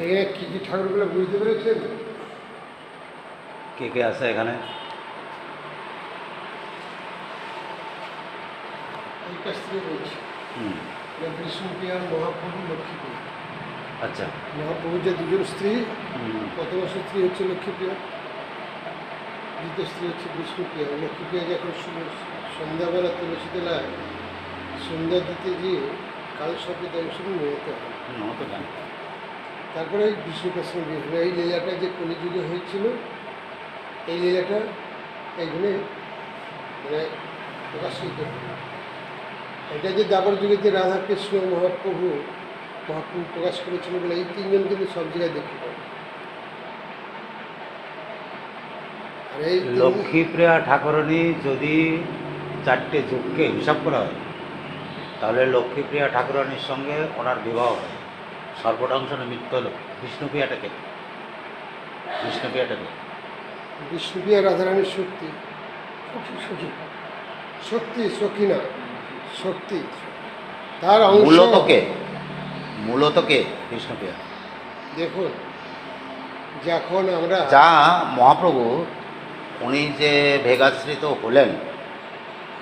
এখানে কী কী ঠাকুরগুলো বুঝতে পেরেছেন? কে কে আছে এখানে? এই কাছ থেকে বলছি, বিষ্ণুপ্রিয়ার মহাপ্রভু লক্ষ্মীপ্রিয়া। আচ্ছা। মহাপ্রভুর যে দুজন স্ত্রী, প্রথম স্ত্রী হচ্ছে লক্ষ্মীপ্রিয়া, দ্বিতীয় স্ত্রী হচ্ছে বিষ্ণুপ্রিয়া। লক্ষ্মীপ্রিয়া যখন সন্ধ্যাবেলা তুলসী তলায় সন্ধ্যা দিতে গিয়ে কাল সর্পে দংশন নিহত হয়। তারপরে বিষ্ণুপ্রিয়ার সঙ্গে বিয়ে হলো। এই লীলাটা যে কলিযুগে হয়েছিল, এই লীলাটা এইখানে মানে প্রকাশিত হল। এটা যে দ্বাপর যুগেতে রাধাকৃষ্ণ মহাপ্রভু প্রকাশ করেছিল বলে এই তিনজন কিন্তু সব জায়গায় দেখতে পাবে। আর এই লক্ষ্মীপ্রিয়া ঠাকুরানী যদি 4টে যুগকে হিসাব করা হয়, তাহলে লক্ষ্মীপ্রিয়া ঠাকুরানীর সঙ্গে ওনার বিবাহ হয়। সর্বদংশনে মৃত্যু হলো বিষ্ণুপ্রিয়াটাকে। বিষ্ণুপ্রিয়া রাধারানীর শক্তি, শক্তি সখী না, শক্তি তার মূলত কে বিষ্ণুপ্রিয়া? দেখুন, যখন আমরা যা মহাপ্রভু উনি যে ভেগাশ্রিত হলেন,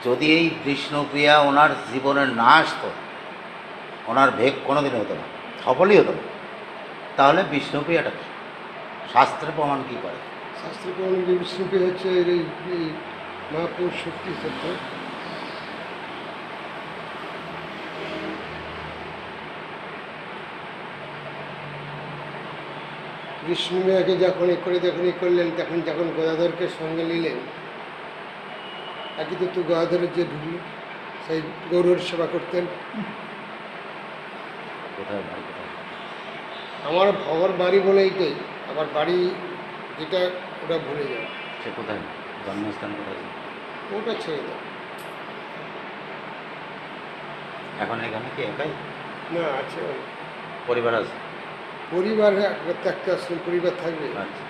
যদি এই বিষ্ণুপ্রিয়া ওনার জীবনে না আসতো, ওনার ভেগ কোনোদিন হতো না, সফলই হতো না। তাহলে বিষ্ণুপ্রিয়াটাকে শাস্ত্রের প্রমাণ কী করে? শাস্ত্রের প্রমাণ যে বিষ্ণুপ্রিয়া হচ্ছে এই মহাপুরুষ শক্তি তত্ত্ব। বিষ্ণুপ্রিয়াকে যখন করলেন, যখন গদাধরকে সঙ্গে নিলেন, একই তো গদাধরের যে ঢুকল, সেই গৌরর সেবা করতেন। আমার ভগর বাড়ি বলে এইটাই, আবার বাড়ি যেটা ওটা ভুলে যায়। সে কোথায় জন্মস্থান কোথায়? ওটা ছেড়ে দাও। এখন এখানে কি একাই? না, আছে পরিবার আছে? পরিবার একটা আশ্রম পরিবার থাকবে। আচ্ছা।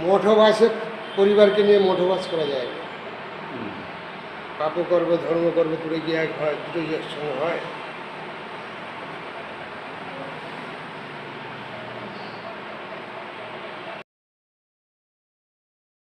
মঠবাসে পরিবারকে নিয়ে মঠবাস করা যায় না। পাপ করবে ধর্ম করবে, তুলে গিয়ে এক হয়, দুটোই একসঙ্গে হয়।